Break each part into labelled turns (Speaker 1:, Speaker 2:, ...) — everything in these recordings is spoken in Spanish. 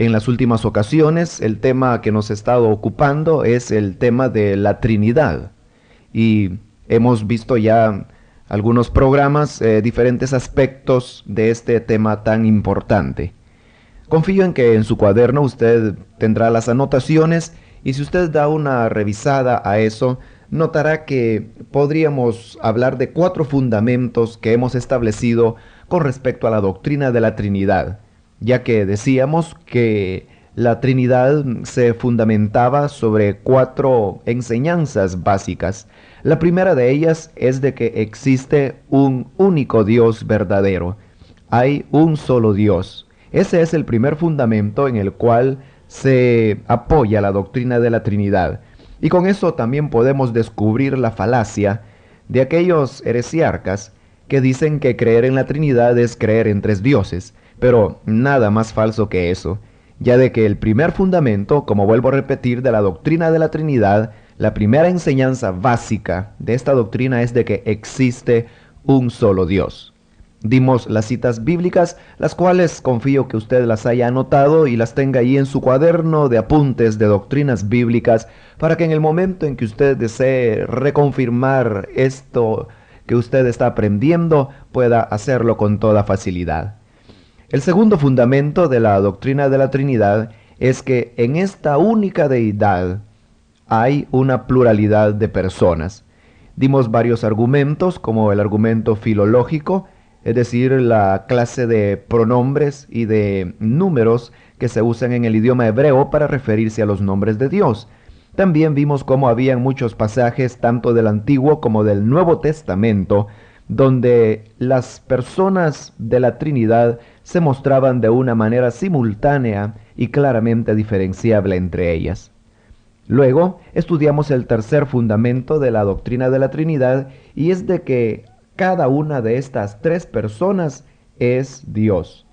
Speaker 1: En las últimas ocasiones, el tema que nos ha estado ocupando es el tema de la Trinidad. Y hemos visto ya algunos programas, diferentes aspectos de este tema tan importante. Confío en que en su cuaderno usted tendrá las anotaciones y si usted da una revisada a eso, notará que podríamos hablar de 4 fundamentos que hemos establecido con respecto a la doctrina de la Trinidad, ya que decíamos que la Trinidad se fundamentaba sobre 4 enseñanzas básicas. La primera de ellas es de que existe un único Dios verdadero. Hay un solo Dios. Ese es el primer fundamento en el cual se apoya la doctrina de la Trinidad. Y con eso también podemos descubrir la falacia de aquellos heresiarcas que dicen que creer en la Trinidad es creer en 3 dioses, pero nada más falso que eso, ya de que el primer fundamento, como vuelvo a repetir, de la doctrina de la Trinidad, la primera enseñanza básica de esta doctrina es de que existe un solo Dios. Dimos las citas bíblicas, las cuales confío que usted las haya anotado y las tenga ahí en su cuaderno de apuntes de doctrinas bíblicas, para que en el momento en que usted desee reconfirmar esto que usted está aprendiendo, pueda hacerlo con toda facilidad. El segundo fundamento de la doctrina de la Trinidad es que en esta única deidad hay una pluralidad de personas. Dimos varios argumentos, como el argumento filológico, es decir, la clase de pronombres y de números que se usan en el idioma hebreo para referirse a los nombres de Dios. También vimos cómo había muchos pasajes, tanto del Antiguo como del Nuevo Testamento, donde las personas de la Trinidad se mostraban de una manera simultánea y claramente diferenciable entre ellas. Luego estudiamos el tercer fundamento de la doctrina de la Trinidad, y es de que cada una de estas 3 personas es Dios.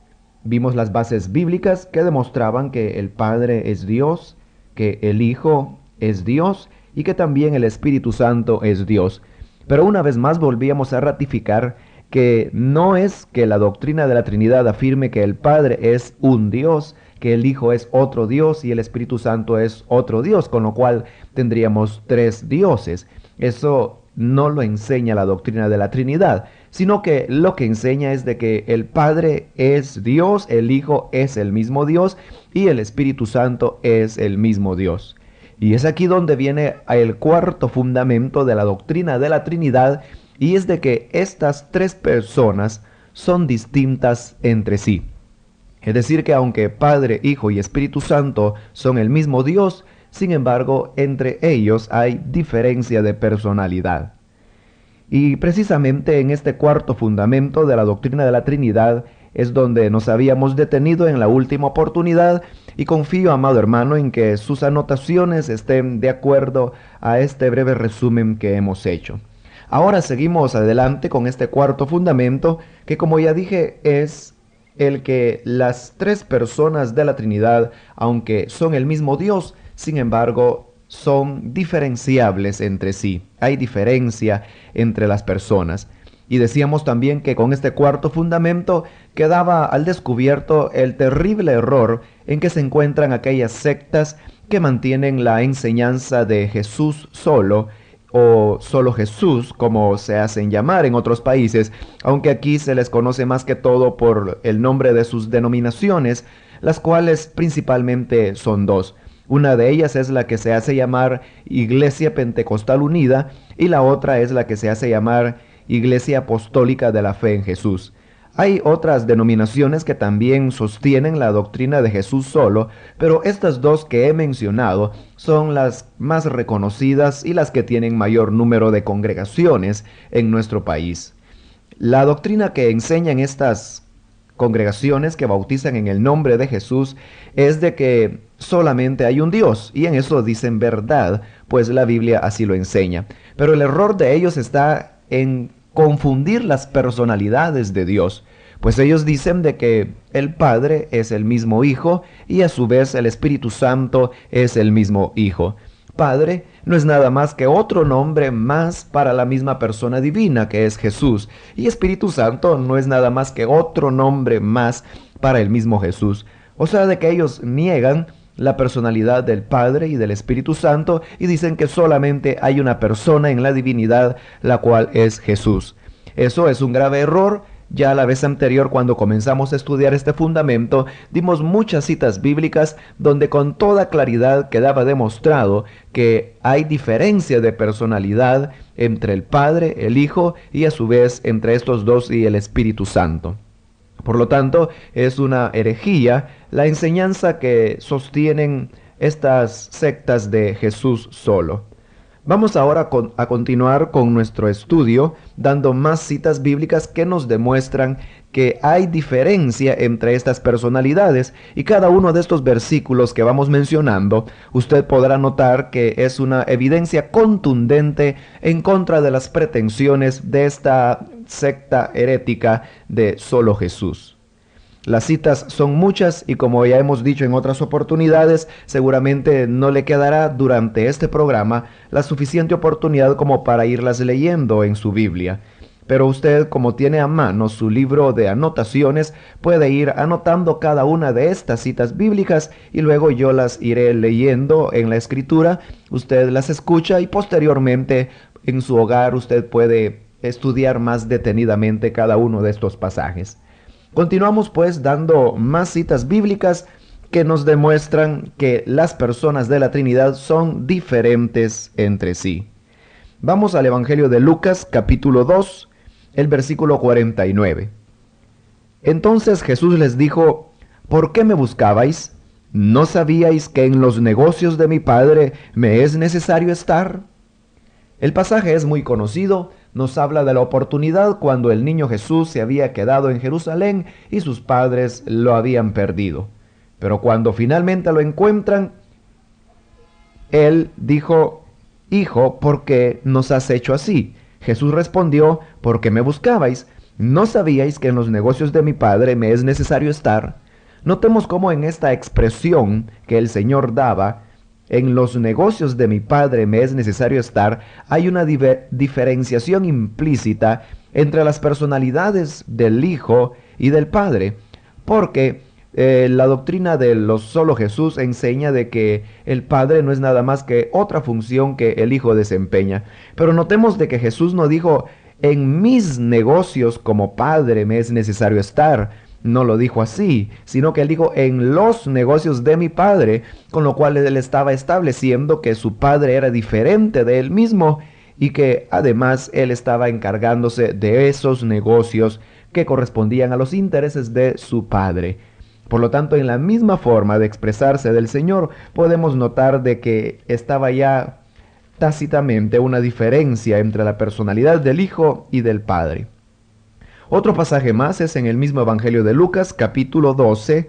Speaker 1: Vimos las bases bíblicas que demostraban que el Padre es Dios, que el Hijo es Dios y que también el Espíritu Santo es Dios. Pero una vez más volvíamos a ratificar que no es que la doctrina de la Trinidad afirme que el Padre es un Dios, que el Hijo es otro Dios y el Espíritu Santo es otro Dios, con lo cual tendríamos 3 dioses. Eso no lo enseña la doctrina de la Trinidad, sino que lo que enseña es de que el Padre es Dios, el Hijo es el mismo Dios y el Espíritu Santo es el mismo Dios. Y es aquí donde viene el cuarto fundamento de la doctrina de la Trinidad, y es de que estas 3 personas son distintas entre sí. Es decir, que aunque Padre, Hijo y Espíritu Santo son el mismo Dios, sin embargo, entre ellos hay diferencia de personalidad. Y precisamente en este cuarto fundamento de la doctrina de la Trinidad es donde nos habíamos detenido en la última oportunidad, y confío, amado hermano, en que sus anotaciones estén de acuerdo a este breve resumen que hemos hecho. Ahora seguimos adelante con este cuarto fundamento, que como ya dije es el que las 3 personas de la Trinidad, aunque son el mismo Dios, sin embargo, son diferenciables entre sí. Hay diferencia entre las personas. Y decíamos también que con este cuarto fundamento quedaba al descubierto el terrible error en que se encuentran aquellas sectas que mantienen la enseñanza de Jesús solo, o solo Jesús, como se hacen llamar en otros países, aunque aquí se les conoce más que todo por el nombre de sus denominaciones, las cuales principalmente son 2. Una de ellas es la que se hace llamar Iglesia Pentecostal Unida, y la otra es la que se hace llamar Iglesia Apostólica de la Fe en Jesús. Hay otras denominaciones que también sostienen la doctrina de Jesús solo, pero estas 2 que he mencionado son las más reconocidas y las que tienen mayor número de congregaciones en nuestro país. La doctrina que enseñan estas congregaciones que bautizan en el nombre de Jesús es de que solamente hay un Dios, y en eso dicen verdad, pues la Biblia así lo enseña. Pero el error de ellos está en confundir las personalidades de Dios, pues ellos dicen de que el Padre es el mismo Hijo y a su vez el Espíritu Santo es el mismo Hijo. Padre no es nada más que otro nombre más para la misma persona divina que es Jesús, y Espíritu Santo no es nada más que otro nombre más para el mismo Jesús. O sea, de que ellos niegan la personalidad del Padre y del Espíritu Santo y dicen que solamente hay una persona en la divinidad, la cual es Jesús. Eso es un grave error. Ya la vez anterior, cuando comenzamos a estudiar este fundamento, dimos muchas citas bíblicas donde con toda claridad quedaba demostrado que hay diferencia de personalidad entre el Padre, el Hijo y a su vez entre estos dos y el Espíritu Santo. Por lo tanto, es una herejía la enseñanza que sostienen estas sectas de Jesús solo. Vamos ahora a continuar con nuestro estudio, dando más citas bíblicas que nos demuestran que hay diferencia entre estas personalidades, y cada uno de estos versículos que vamos mencionando, usted podrá notar que es una evidencia contundente en contra de las pretensiones de esta secta herética de solo Jesús. Las citas son muchas y, como ya hemos dicho en otras oportunidades, seguramente no le quedará durante este programa la suficiente oportunidad como para irlas leyendo en su Biblia. Pero usted, como tiene a mano su libro de anotaciones, puede ir anotando cada una de estas citas bíblicas y luego yo las iré leyendo en la escritura. Usted las escucha y posteriormente en su hogar usted puede estudiar más detenidamente cada uno de estos pasajes. Continuamos pues dando más citas bíblicas que nos demuestran que las personas de la Trinidad son diferentes entre sí. Vamos al Evangelio de Lucas, capítulo 2, el versículo 49. Entonces Jesús les dijo: ¿por qué me buscabais? ¿No sabíais que en los negocios de mi Padre me es necesario estar? El pasaje es muy conocido. Nos habla de la oportunidad cuando el niño Jesús se había quedado en Jerusalén y sus padres lo habían perdido. Pero cuando finalmente lo encuentran, él dijo: Hijo, ¿por qué nos has hecho así? Jesús respondió: ¿por qué me buscabais? ¿No sabíais que en los negocios de mi Padre me es necesario estar? Notemos cómo en esta expresión que el Señor daba, en los negocios de mi Padre me es necesario estar, hay una diferenciación implícita entre las personalidades del Hijo y del Padre, porque la doctrina de los solo Jesús enseña de que el Padre no es nada más que otra función que el Hijo desempeña. Pero notemos de que Jesús no dijo: en mis negocios como Padre me es necesario estar. No lo dijo así, sino que él dijo: en los negocios de mi Padre, con lo cual él estaba estableciendo que su Padre era diferente de él mismo y que además él estaba encargándose de esos negocios que correspondían a los intereses de su Padre. Por lo tanto, en la misma forma de expresarse del Señor, podemos notar de que estaba ya tácitamente una diferencia entre la personalidad del Hijo y del Padre. Otro pasaje más es en el mismo Evangelio de Lucas, capítulo 12,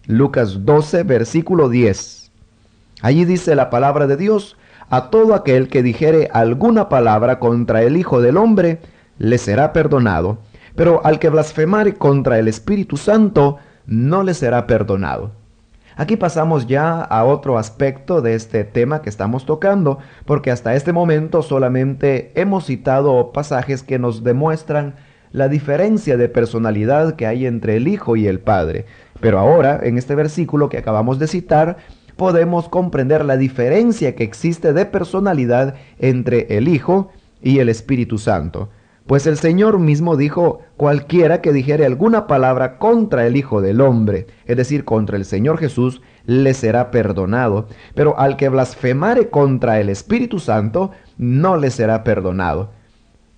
Speaker 1: Lucas 12, versículo 10. Allí dice la palabra de Dios: a todo aquel que dijere alguna palabra contra el Hijo del Hombre, le será perdonado, pero al que blasfemare contra el Espíritu Santo, no le será perdonado. Aquí pasamos ya a otro aspecto de este tema que estamos tocando, porque hasta este momento solamente hemos citado pasajes que nos demuestran la diferencia de personalidad que hay entre el Hijo y el Padre. Pero ahora, en este versículo que acabamos de citar, podemos comprender la diferencia que existe de personalidad entre el Hijo y el Espíritu Santo. Pues el Señor mismo dijo: cualquiera que dijere alguna palabra contra el Hijo del Hombre, es decir, contra el Señor Jesús, le será perdonado. Pero al que blasfemare contra el Espíritu Santo, no le será perdonado.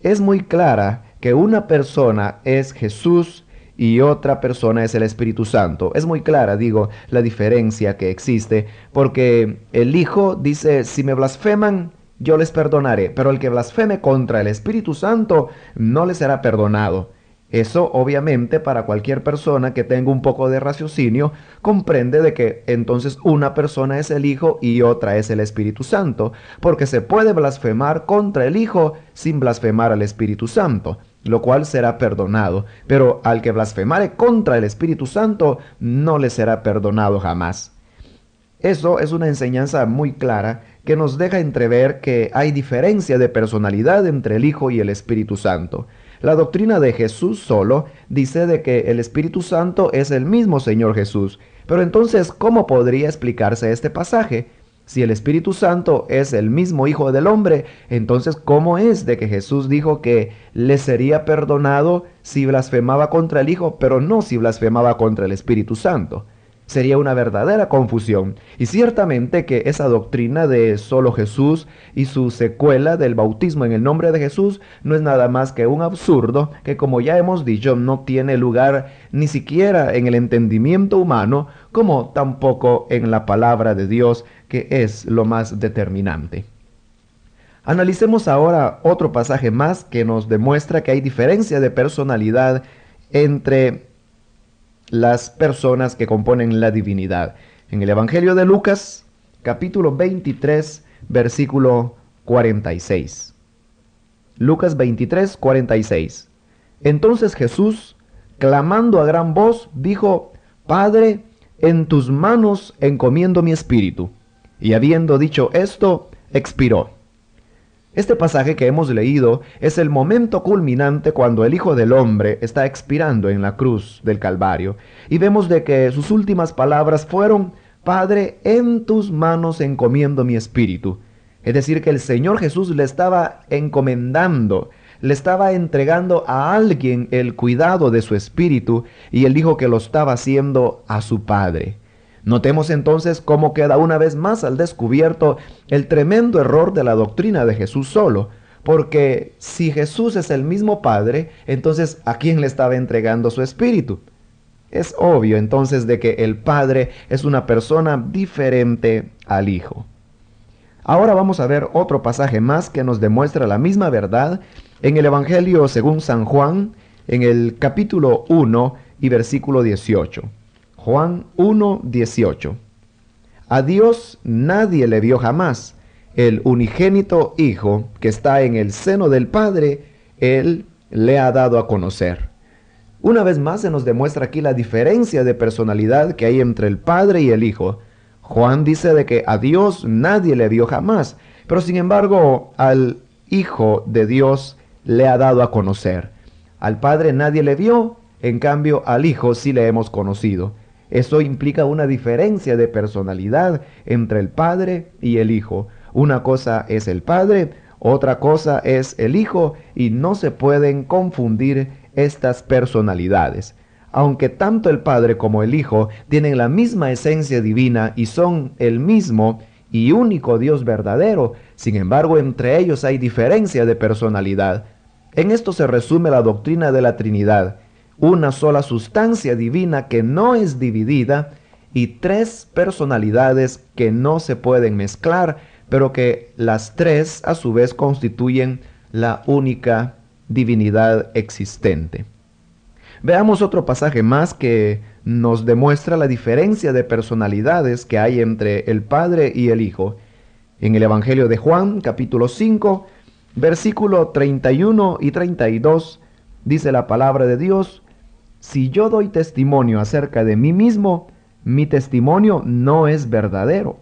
Speaker 1: Es muy clara que una persona es Jesús y otra persona es el Espíritu Santo. Es muy clara, digo, la diferencia que existe, porque el Hijo dice: si me blasfeman, yo les perdonaré, pero el que blasfeme contra el Espíritu Santo no le será perdonado. Eso, obviamente, para cualquier persona que tenga un poco de raciocinio, comprende de que entonces una persona es el Hijo y otra es el Espíritu Santo, porque se puede blasfemar contra el Hijo sin blasfemar al Espíritu Santo, lo cual será perdonado, pero al que blasfemare contra el Espíritu Santo no le será perdonado jamás. Eso es una enseñanza muy clara que nos deja entrever que hay diferencia de personalidad entre el Hijo y el Espíritu Santo. La doctrina de Jesús solo dice de que el Espíritu Santo es el mismo Señor Jesús, Pero entonces, ¿cómo podría explicarse este pasaje? Si el Espíritu Santo es el mismo Hijo del Hombre, entonces ¿cómo es de que Jesús dijo que le sería perdonado si blasfemaba contra el Hijo, pero no si blasfemaba contra el Espíritu Santo? Sería una verdadera confusión. Y ciertamente que esa doctrina de solo Jesús y su secuela del bautismo en el nombre de Jesús no es nada más que un absurdo que, como ya hemos dicho, no tiene lugar ni siquiera en el entendimiento humano, como tampoco en la palabra de Dios, que es lo más determinante. Analicemos ahora otro pasaje más que nos demuestra que hay diferencia de personalidad entre las personas que componen la divinidad. En el Evangelio de Lucas, capítulo 23, versículo 46. Lucas 23, 46. Entonces Jesús, clamando a gran voz, dijo: Padre, en tus manos encomiendo mi espíritu. Y habiendo dicho esto, expiró. Este pasaje que hemos leído es el momento culminante cuando el Hijo del Hombre está expirando en la cruz del Calvario. Y vemos de que sus últimas palabras fueron: Padre, en tus manos encomiendo mi espíritu. Es decir, que el Señor Jesús le estaba encomendando, le estaba entregando a alguien el cuidado de su espíritu, y él dijo que lo estaba haciendo a su Padre. Notemos entonces cómo queda una vez más al descubierto el tremendo error de la doctrina de Jesús solo, porque si Jesús es el mismo Padre, entonces ¿a quién le estaba entregando su espíritu? Es obvio entonces de que el Padre es una persona diferente al Hijo. Ahora vamos a ver otro pasaje más que nos demuestra la misma verdad en el Evangelio según San Juan, en el capítulo 1 y versículo 18. Juan 1, 18. A Dios nadie le vio jamás. El unigénito Hijo que está en el seno del Padre, Él le ha dado a conocer. Una vez más se nos demuestra aquí la diferencia de personalidad que hay entre el Padre y el Hijo. Juan dice de que a Dios nadie le vio jamás, pero sin embargo al Hijo de Dios le ha dado a conocer. Al Padre nadie le vio, en cambio al Hijo sí le hemos conocido. Eso implica una diferencia de personalidad entre el Padre y el Hijo. Una cosa es el Padre, otra cosa es el Hijo, y no se pueden confundir estas personalidades. Aunque tanto el Padre como el Hijo tienen la misma esencia divina y son el mismo y único Dios verdadero, sin embargo entre ellos hay diferencia de personalidad. En esto se resume la doctrina de la Trinidad: una sola sustancia divina que no es dividida y tres personalidades que no se pueden mezclar, pero que las tres a su vez constituyen la única divinidad existente. Veamos otro pasaje más que nos demuestra la diferencia de personalidades que hay entre el Padre y el Hijo. En el Evangelio de Juan, capítulo 5, versículo 31 y 32, dice la palabra de Dios: Si yo doy testimonio acerca de mí mismo, mi testimonio no es verdadero.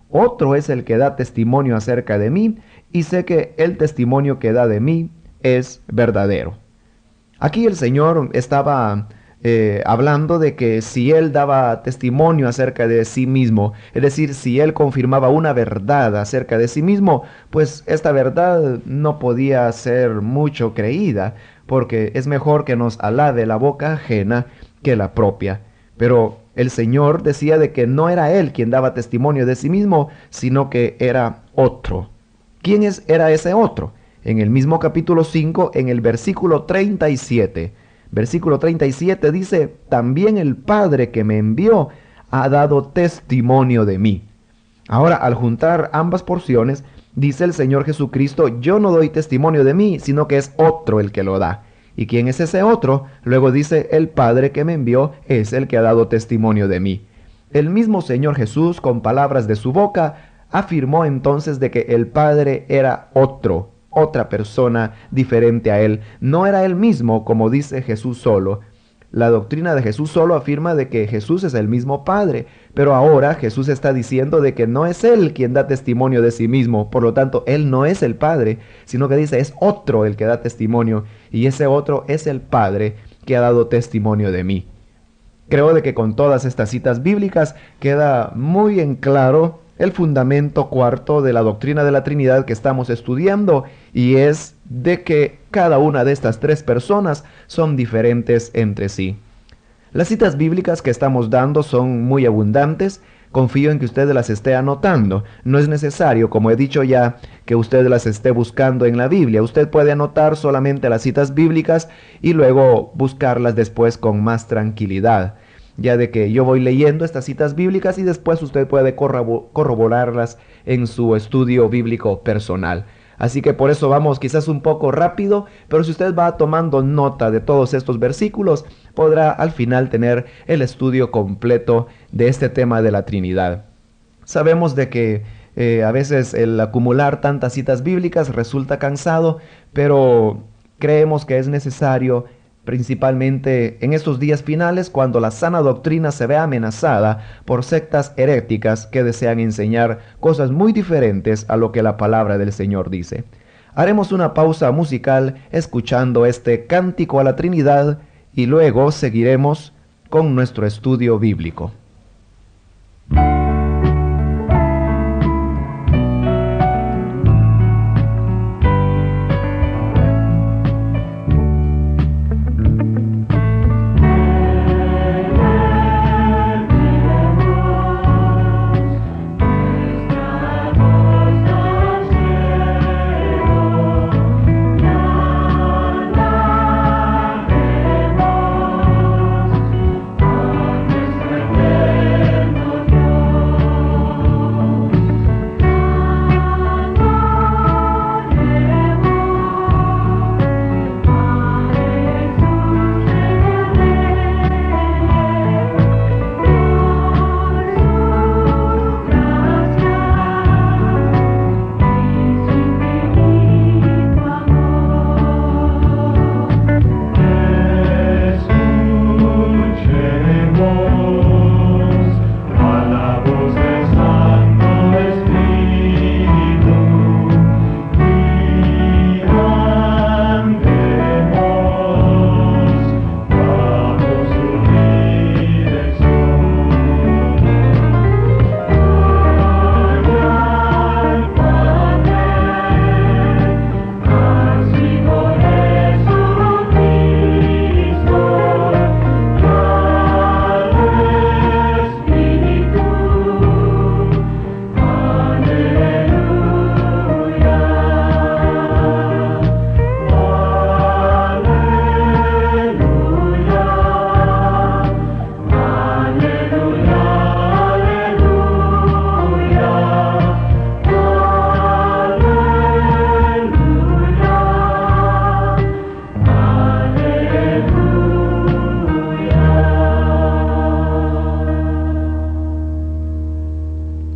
Speaker 1: Otro es el que da testimonio acerca de mí, y sé que el testimonio que da de mí es verdadero. Aquí el Señor estaba hablando de que si Él daba testimonio acerca de sí mismo, es decir, si Él confirmaba una verdad acerca de sí mismo, pues esta verdad no podía ser mucho creída, porque es mejor que nos alabe la boca ajena que la propia. Pero el Señor decía de que no era Él quien daba testimonio de sí mismo, sino que era otro. ¿Quién era ese otro? En el mismo capítulo 5, en el versículo 37. Versículo 37 dice: También el Padre que me envió ha dado testimonio de mí. Ahora, al juntar ambas porciones, dice el Señor Jesucristo: Yo no doy testimonio de mí, sino que es otro el que lo da. ¿Y quién es ese otro? Luego dice: el Padre que me envió es el que ha dado testimonio de mí. El mismo Señor Jesús, con palabras de su boca, afirmó entonces de que el Padre era otro, otra persona diferente a él. No era él mismo, como dice Jesús solo. La doctrina de Jesús solo afirma de que Jesús es el mismo Padre, pero ahora Jesús está diciendo de que no es Él quien da testimonio de sí mismo, por lo tanto Él no es el Padre, sino que dice es otro el que da testimonio, y ese otro es el Padre que ha dado testimonio de mí. Creo de que con todas estas citas bíblicas queda muy en claro el fundamento cuarto de la doctrina de la Trinidad que estamos estudiando, y es de que cada una de estas tres personas son diferentes entre sí. Las citas bíblicas que estamos dando son muy abundantes. Confío en que usted las esté anotando. No es necesario, como he dicho ya, que usted las esté buscando en la Biblia. Usted puede anotar solamente las citas bíblicas y luego buscarlas después con más tranquilidad, ya de que yo voy leyendo estas citas bíblicas y después usted puede corroborarlas en su estudio bíblico personal. Así que por eso vamos quizás un poco rápido, pero si usted va tomando nota de todos estos versículos, podrá al final tener el estudio completo de este tema de la Trinidad. Sabemos de que a veces el acumular tantas citas bíblicas resulta cansado, pero creemos que es necesario, principalmente en estos días finales, cuando la sana doctrina se ve amenazada por sectas heréticas que desean enseñar cosas muy diferentes a lo que la palabra del Señor dice. Haremos una pausa musical escuchando este cántico a la Trinidad y luego seguiremos con nuestro estudio bíblico.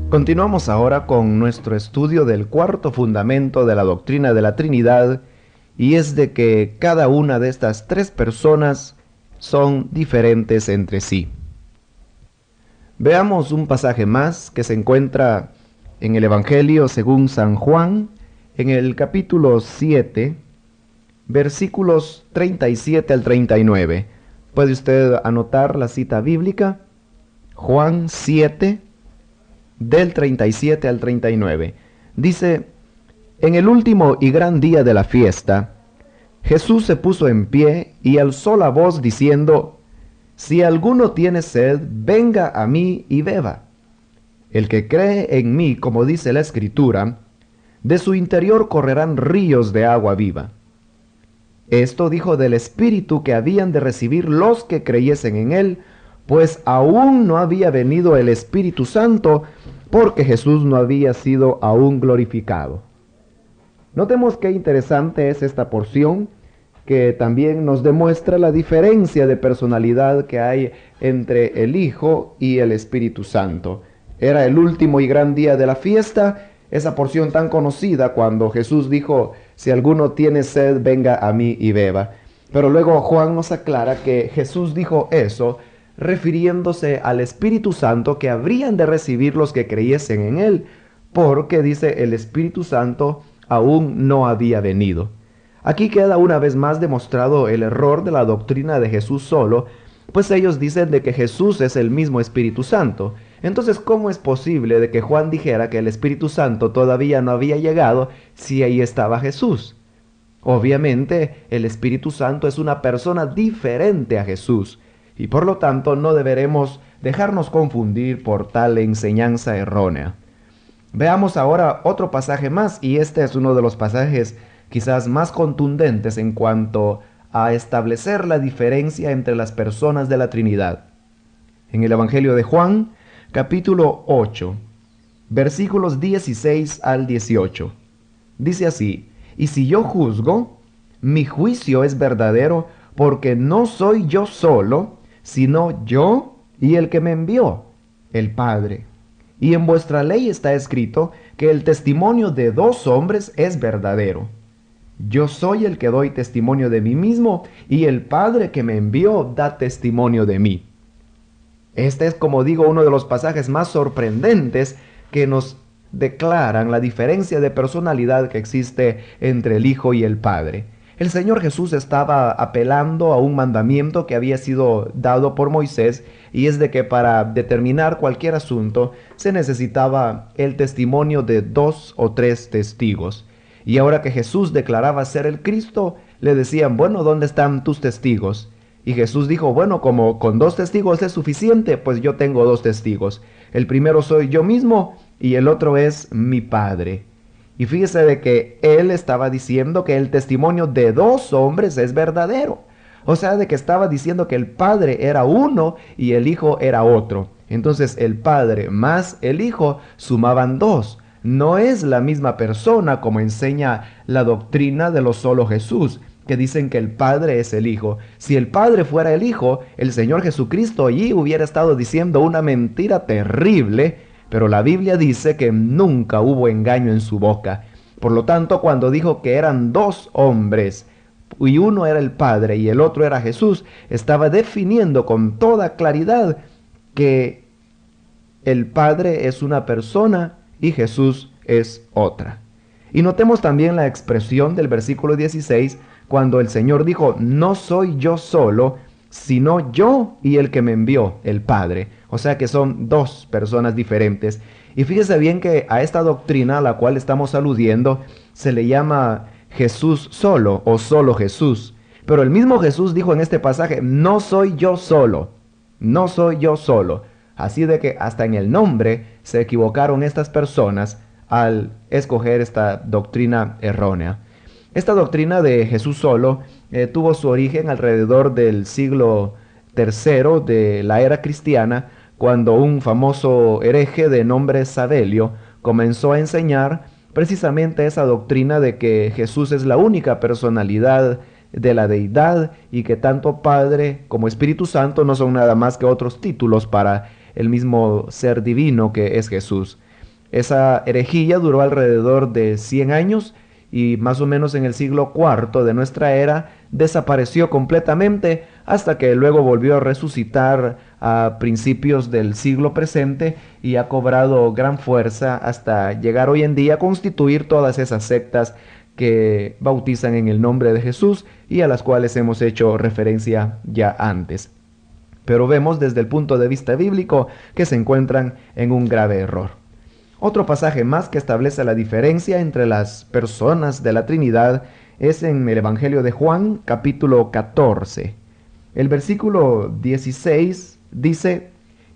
Speaker 1: Continuamos ahora con nuestro estudio del cuarto fundamento de la doctrina de la Trinidad, y es de que cada una de estas tres personas son diferentes entre sí. Veamos un pasaje más que se encuentra en el Evangelio según San Juan, en el capítulo 7, versículos 37 al 39. ¿Puede usted anotar la cita bíblica? Juan 7, del 37 al 39. Dice: en el último y gran día de la fiesta, Jesús se puso en pie y alzó la voz diciendo: si alguno tiene sed, venga a mí y beba. El que cree en mí, como dice la Escritura, de su interior correrán ríos de agua viva. Esto dijo del Espíritu que habían de recibir los que creyesen en él, pues aún no había venido el Espíritu Santo, porque Jesús no había sido aún glorificado. Notemos qué interesante es esta porción, que también nos demuestra la diferencia de personalidad que hay entre el Hijo y el Espíritu Santo. Era el último y gran día de la fiesta, esa porción tan conocida cuando Jesús dijo: si alguno tiene sed, venga a mí y beba. Pero luego Juan nos aclara que Jesús dijo eso refiriéndose al Espíritu Santo que habrían de recibir los que creyesen en él, porque dice el Espíritu Santo aún no había venido. Aquí queda una vez más demostrado el error de la doctrina de Jesús solo, pues ellos dicen de que Jesús es el mismo Espíritu Santo. Entonces, ¿cómo es posible de que Juan dijera que el Espíritu Santo todavía no había llegado si ahí estaba Jesús? Obviamente, el Espíritu Santo es una persona diferente a Jesús, y por lo tanto no deberemos dejarnos confundir por tal enseñanza errónea. Veamos ahora otro pasaje más, y este es uno de los pasajes quizás más contundentes en cuanto a establecer la diferencia entre las personas de la Trinidad. En el Evangelio de Juan, capítulo 8, versículos 16 al 18. Dice así: y si yo juzgo, mi juicio es verdadero, porque no soy yo solo, sino yo y el que me envió, el Padre. Y en vuestra ley está escrito que el testimonio de dos hombres es verdadero. Yo soy el que doy testimonio de mí mismo, y el Padre que me envió da testimonio de mí. Este es, como digo, uno de los pasajes más sorprendentes que nos declaran la diferencia de personalidad que existe entre el Hijo y el Padre. El Señor Jesús estaba apelando a un mandamiento que había sido dado por Moisés, y es de que para determinar cualquier asunto se necesitaba el testimonio de 2 o 3 testigos. Y ahora que Jesús declaraba ser el Cristo, le decían, bueno, ¿dónde están tus testigos? Y Jesús dijo, bueno, como con 2 testigos es suficiente, pues yo tengo 2 testigos. El primero soy yo mismo y el otro es mi Padre. Y fíjese de que él estaba diciendo que el testimonio de 2 hombres es verdadero. O sea, de que estaba diciendo que el Padre era uno y el Hijo era otro. Entonces el Padre más el Hijo sumaban 2. No es la misma persona como enseña la doctrina de lo solo Jesús, que dicen que el Padre es el Hijo. Si el Padre fuera el Hijo, el Señor Jesucristo allí hubiera estado diciendo una mentira terrible, pero la Biblia dice que nunca hubo engaño en su boca. Por lo tanto, cuando dijo que eran 2 hombres, y uno era el Padre y el otro era Jesús, estaba definiendo con toda claridad que el Padre es una persona y Jesús es otra. Y notemos también la expresión del versículo 16, cuando el Señor dijo, no soy yo solo, sino yo y el que me envió, el Padre. O sea que son 2 personas diferentes. Y fíjese bien que a esta doctrina a la cual estamos aludiendo se le llama Jesús solo o solo Jesús. Pero el mismo Jesús dijo en este pasaje, no soy yo solo, no soy yo solo. Así de que hasta en el nombre se equivocaron estas personas al escoger esta doctrina errónea. Esta doctrina de Jesús solo tuvo su origen alrededor del siglo III de la era cristiana, cuando un famoso hereje de nombre Sabelio comenzó a enseñar precisamente esa doctrina de que Jesús es la única personalidad de la deidad y que tanto Padre como Espíritu Santo no son nada más que otros títulos para el mismo ser divino que es Jesús. Esa herejía duró alrededor de 100 años y más o menos en el siglo IV de nuestra era desapareció completamente hasta que luego volvió a resucitar a principios del siglo presente y ha cobrado gran fuerza hasta llegar hoy en día a constituir todas esas sectas que bautizan en el nombre de Jesús y a las cuales hemos hecho referencia ya antes. Pero vemos desde el punto de vista bíblico que se encuentran en un grave error. Otro pasaje más que establece la diferencia entre las personas de la Trinidad es en el Evangelio de Juan, capítulo 14. El versículo 16 dice,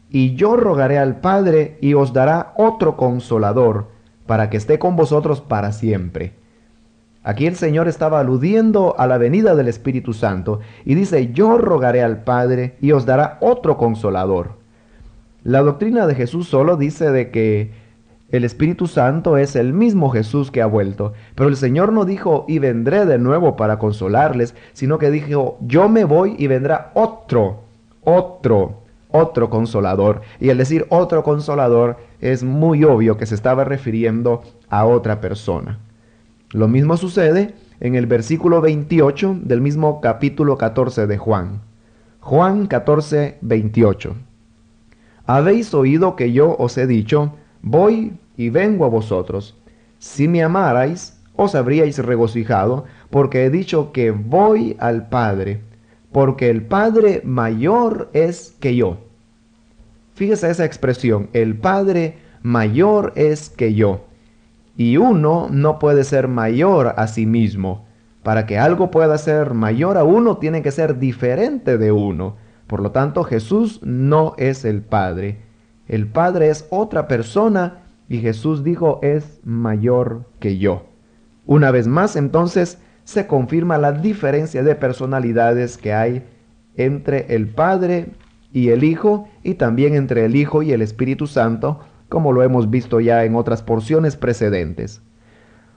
Speaker 1: y yo rogaré al Padre y os dará otro consolador, para que esté con vosotros para siempre. Aquí el Señor estaba aludiendo a la venida del Espíritu Santo y dice, yo rogaré al Padre y os dará otro consolador. La doctrina de Jesús solo dice de que el Espíritu Santo es el mismo Jesús que ha vuelto, pero el Señor no dijo, y vendré de nuevo para consolarles, sino que dijo, yo me voy y vendrá otro consolador. Y al decir otro consolador, es muy obvio que se estaba refiriendo a otra persona. Lo mismo sucede en el versículo 28 del mismo capítulo 14 de Juan. Juan 14, 28. Habéis oído que yo os he dicho, voy y vengo a vosotros. Si me amarais, os habríais regocijado, porque he dicho que voy al Padre, porque el Padre mayor es que yo. Fíjese esa expresión, el Padre mayor es que yo. Y uno no puede ser mayor a sí mismo. Para que algo pueda ser mayor a uno, tiene que ser diferente de uno. Por lo tanto, Jesús no es el Padre. El Padre es otra persona y Jesús dijo es mayor que yo. Una vez más, entonces, se confirma la diferencia de personalidades que hay entre el Padre y el Hijo, y también entre el Hijo y el Espíritu Santo, como lo hemos visto ya en otras porciones precedentes.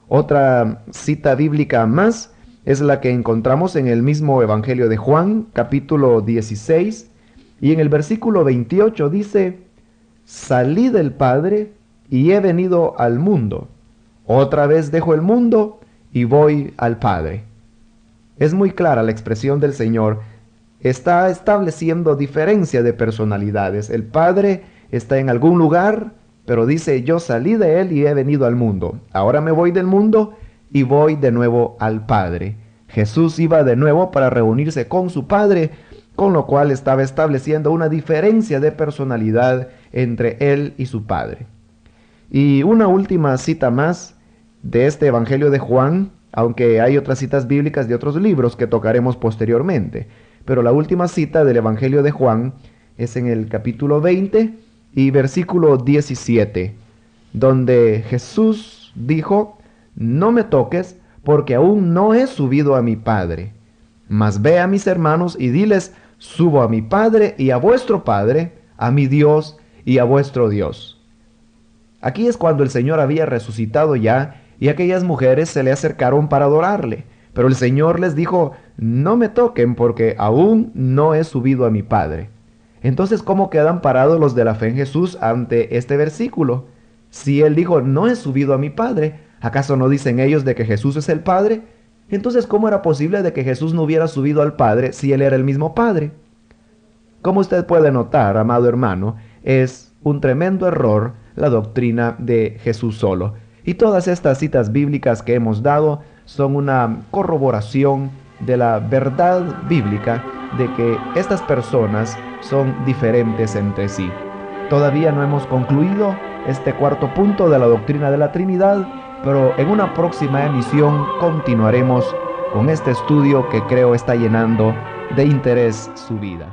Speaker 1: Otra cita bíblica más es la que encontramos en el mismo Evangelio de Juan, capítulo 16, y en el versículo 28 dice: salí del Padre y he venido al mundo. Otra vez dejo el mundo y voy al Padre. Es muy clara la expresión del Señor. Está estableciendo diferencia de personalidades. El Padre está en algún lugar, pero dice: yo salí de Él y he venido al mundo. Ahora me voy del mundo y voy de nuevo al Padre. Jesús iba de nuevo para reunirse con su Padre, con lo cual estaba estableciendo una diferencia de personalidad entre Él y su Padre. Y una última cita más de este Evangelio de Juan, aunque hay otras citas bíblicas de otros libros que tocaremos posteriormente. Pero la última cita del Evangelio de Juan es en el capítulo 20 y versículo 17, donde Jesús dijo: no me toques, porque aún no he subido a mi Padre. Mas ve a mis hermanos y diles: subo a mi Padre y a vuestro Padre, a mi Dios y a vuestro Dios. Aquí es cuando el Señor había resucitado ya, y aquellas mujeres se le acercaron para adorarle. Pero el Señor les dijo: no me toquen, porque aún no he subido a mi Padre. Entonces, ¿cómo quedan parados los de la fe en Jesús ante este versículo? Si Él dijo: no he subido a mi Padre, ¿acaso no dicen ellos de que Jesús es el Padre? Entonces, ¿cómo era posible de que Jesús no hubiera subido al Padre si Él era el mismo Padre? Como usted puede notar, amado hermano, es un tremendo error la doctrina de Jesús solo. Y todas estas citas bíblicas que hemos dado son una corroboración de la verdad bíblica de que estas personas son diferentes entre sí. Todavía no hemos concluido este cuarto punto de la doctrina de la Trinidad, pero en una próxima emisión continuaremos con este estudio que creo está llenando de interés su vida.